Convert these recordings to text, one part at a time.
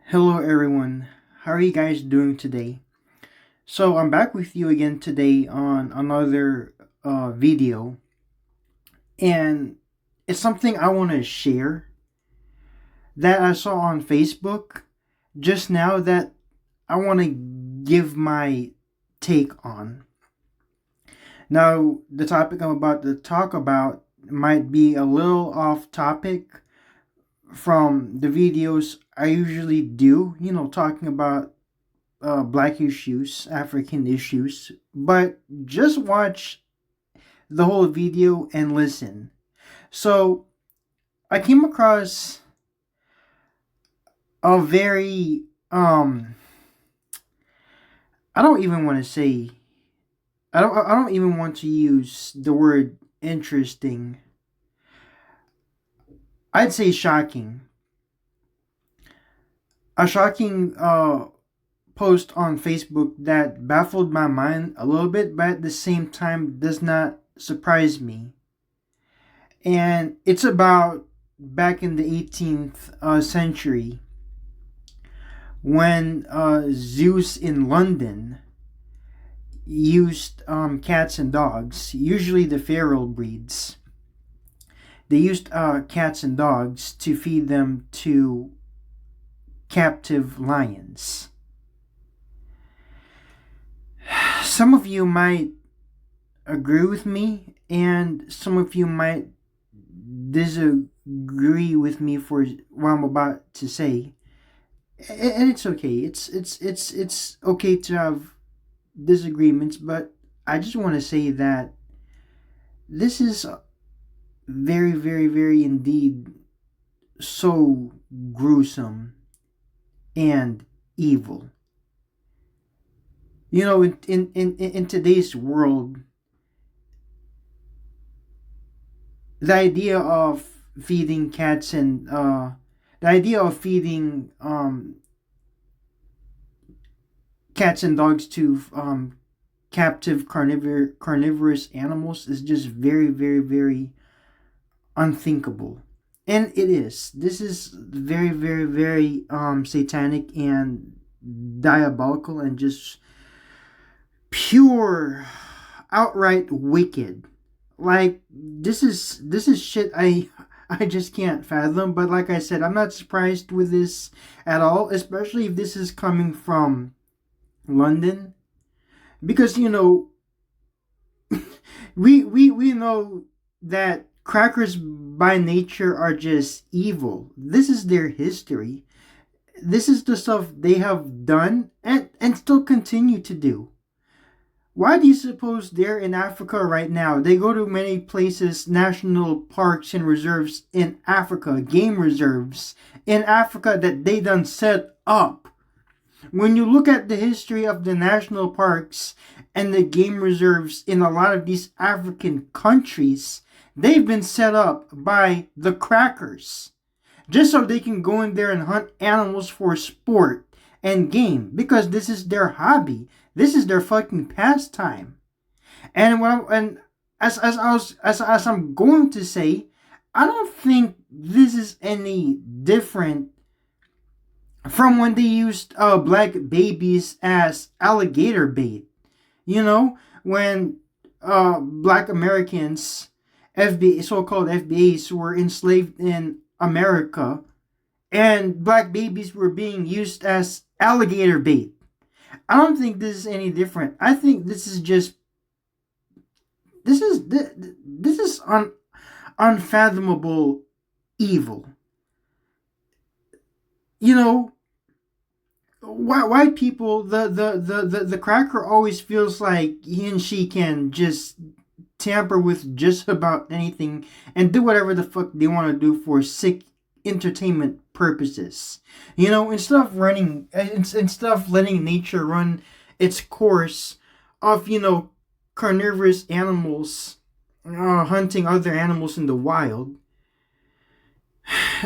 Hello everyone, how are you guys doing today? So I'm back with you again today on another video, and it's something I want to share that I saw on Facebook just now that I want to give my take on. Now, the topic I'm about to talk about might be a little off topic from the videos I usually do, talking about black issues, African issues, but just watch the whole video and listen. So I came across a very I don't even want to say I don't even want to use the word interesting. I'd say shocking. A shocking post on Facebook that baffled my mind a little bit, but at the same time does not surprise me. And it's about back in the 18th century when Zeus in London used cats and dogs, usually the feral breeds. They used cats and dogs to feed them to captive lions. Some of you might agree with me, and some of you might disagree with me for what I'm about to say. And it's okay. It's okay to have disagreements, but I just want to say that this is very, very, very indeed so gruesome and evil. In today's world, the idea of feeding cats and the idea of feeding cats and dogs to captive carnivorous animals is just very, very, very unthinkable. And it is. This is very, very, very satanic and diabolical and just pure, outright wicked. Like this is shit I just can't fathom. But like I said, I'm not surprised with this at all, especially if this is coming from London, because we know that crackers by nature are just evil. This is their history. This is the stuff they have done and still continue to do. Why do you suppose they're in Africa right now? They go to many places, national parks and reserves in Africa, game reserves in Africa that they done set up. When you look at the history of the national parks and the game reserves in a lot of these African countries, they've been set up by the crackers just so they can go in there and hunt animals for sport and game, because this is their hobby. This is their fucking pastime. And as I'm going to say, I don't think this is any different from when they used black babies as alligator bait. When black Americans, FBA, so-called FBAs, were enslaved in America, and black babies were being used as alligator bait. I don't think this is any different. I think this is just this is unfathomable evil. You know, white people, the cracker always feels like he and she can just tamper with just about anything and do whatever the fuck they want to do for sick entertainment purposes. Instead of letting nature run its course of carnivorous animals hunting other animals in the wild.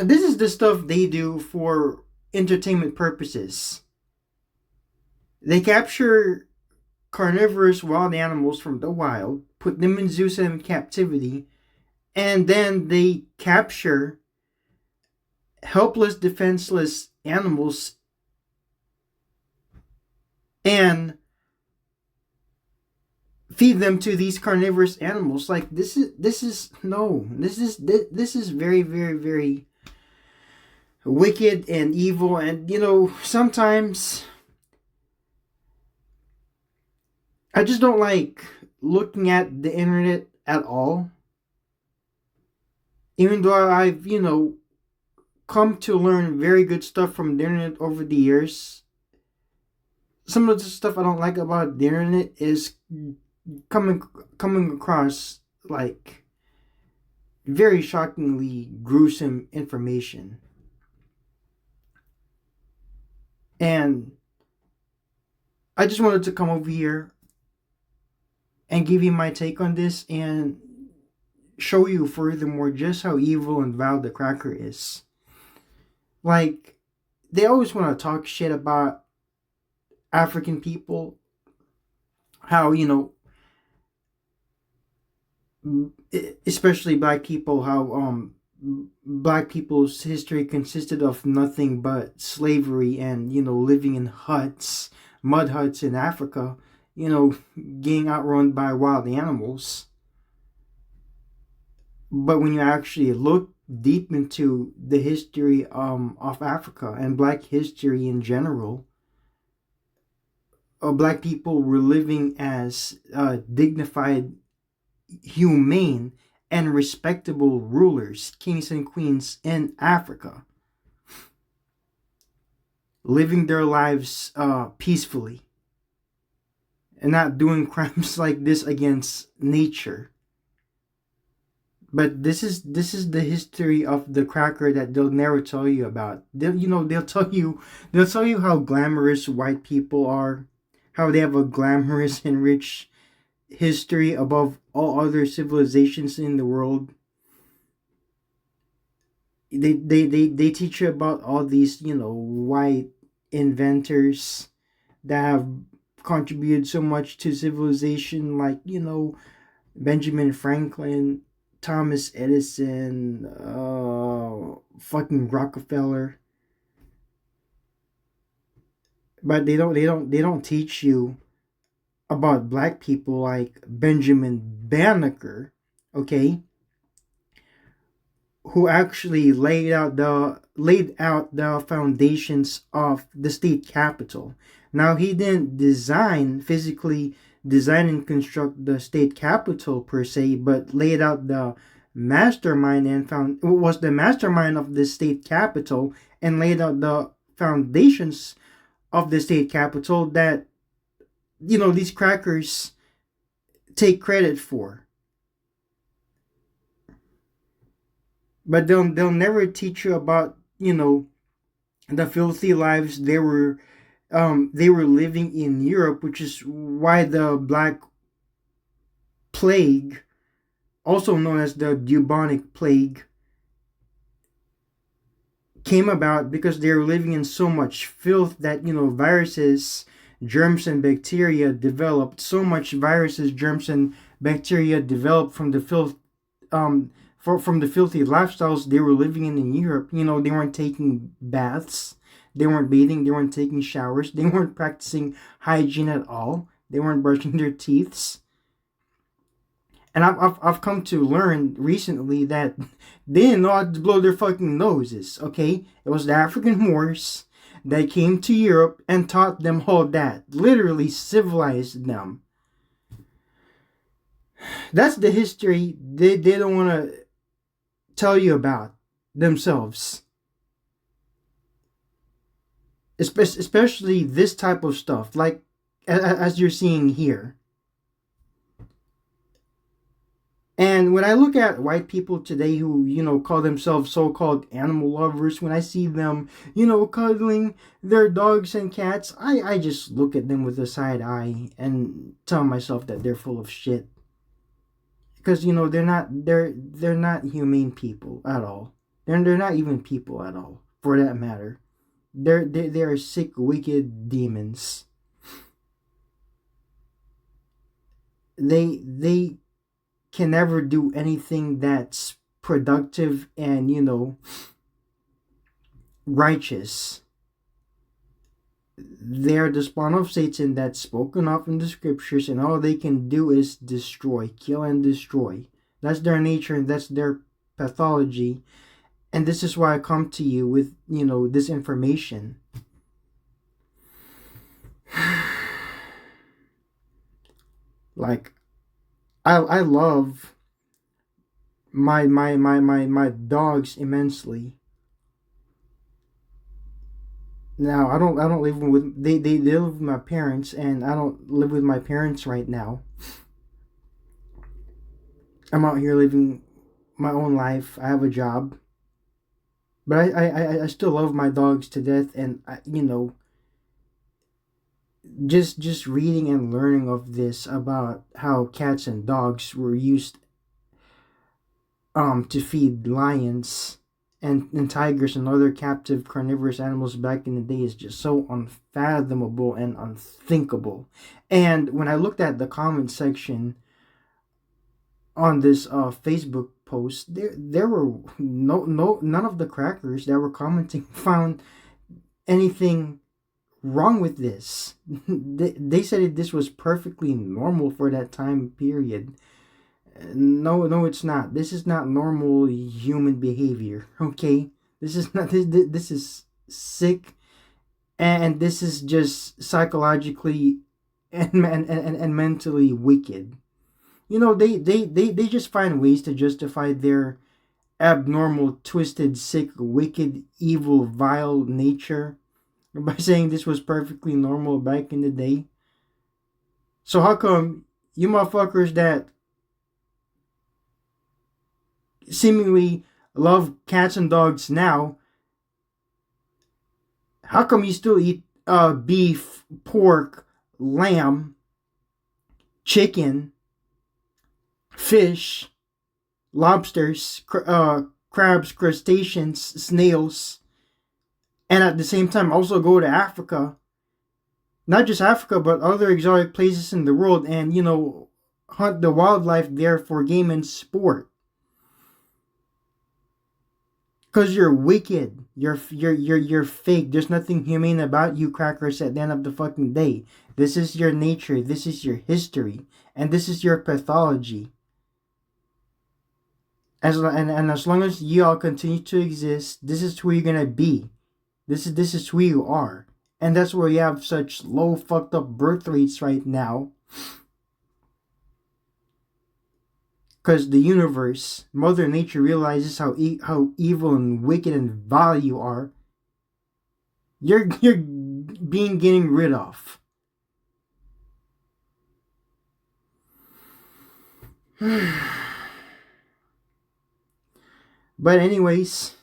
This is the stuff they do for entertainment purposes. They capture carnivorous wild animals from the wild, put them in zoos and in captivity, and then they capture helpless, defenseless animals and feed them to these carnivorous animals. Like this is no, this is very very very wicked and evil. And sometimes I just don't like looking at the internet at all, even though I've come to learn very good stuff from the internet over the years. Some of the stuff I don't like about the internet is coming coming across like very shockingly gruesome information. And I just wanted to come over here and give you my take on this and show you furthermore just how evil and vile the cracker is. Like, they always want to talk shit about African people, how, especially black people, how black people's history consisted of nothing but slavery and living in huts, mud huts in Africa, you know getting outrun by wild animals. But when you actually look deep into the history of Africa and black history in general, black people were living as dignified, humane, and respectable rulers, kings and queens in Africa, living their lives peacefully and not doing crimes like this against nature. But this is the history of the cracker that they'll never tell you about. They'll tell you how glamorous white people are, how they have a glamorous and rich history above all other civilizations in the world. They teach you about all these white inventors that have contributed so much to civilization, like Benjamin Franklin, Thomas Edison, fucking Rockefeller. But they don't teach you about black people like Benjamin Banneker, okay, who actually laid out the foundations of the state capitol. Now he didn't physically design and construct the state capitol per se, but laid out the mastermind and found was the mastermind of the state capitol and laid out the foundations of the state capitol that these crackers take credit for. But they'll never teach you about the filthy lives they were living in Europe, which is why the Black Plague, also known as the bubonic plague, came about, because they were living in so much filth that viruses, germs, and bacteria developed. So much viruses, germs, and bacteria developed from the filth, from the filthy lifestyles they were living in Europe. They weren't taking baths, they weren't bathing, they weren't taking showers, they weren't practicing hygiene at all, they weren't brushing their teeth. And I've come to learn recently that they didn't know how to blow their fucking noses, okay? It was the African Moors that came to Europe and taught them all that. Literally civilized them. That's the history they don't want to tell you about themselves. Especially this type of stuff, like as you're seeing here. And when I look at white people today who, call themselves so-called animal lovers, when I see them, cuddling their dogs and cats, I just look at them with a side eye and tell myself that they're full of shit. Because, they're not humane people at all. They're not even people at all, for that matter. They are sick, wicked demons. They can never do anything that's productive and righteous. They are the spawn of Satan that's spoken of in the scriptures, and all they can do is destroy, kill, and destroy. That's their nature, and that's their pathology. And this is why I come to you with, this information. Like, I love my dogs immensely. Now I don't live with they live with my parents, and I don't live with my parents right now. I'm out here living my own life. I have a job, but I still love my dogs to death, and just reading and learning of this about how cats and dogs were used to feed lions and tigers and other captive carnivorous animals back in the day is just so unfathomable and unthinkable. And when I looked at the comment section on this Facebook post, there were none of the crackers that were commenting found anything wrong with this. They said this was perfectly normal for that time period. No, it's not. This is not normal human behavior. Okay, this is not. This is sick, and this is just psychologically and mentally wicked. They just find ways to justify their abnormal, twisted, sick, wicked, evil, vile nature by saying this was perfectly normal back in the day. So how come you motherfuckers that seemingly love cats and dogs now, how come you still eat beef, pork, lamb, chicken, fish, lobsters, crabs, crustaceans, snails, and at the same time also go to Africa, not just Africa, but other exotic places in the world, and hunt the wildlife there for game and sport? Because you're wicked. You're fake. There's nothing humane about you crackers at the end of the fucking day. This is your nature. This is your history. And this is your pathology. And as long as you all continue to exist, this is who you're gonna be. This is who you are. And that's where you have such low fucked up birth rates right now. Because the universe, Mother Nature, realizes how evil and wicked and vile you are. You're being getting rid of. But anyways,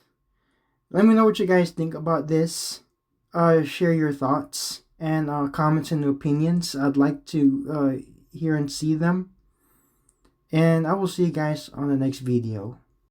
let me know what you guys think about this. Share your thoughts and comments and opinions. I'd like to hear and see them. And I will see you guys on the next video.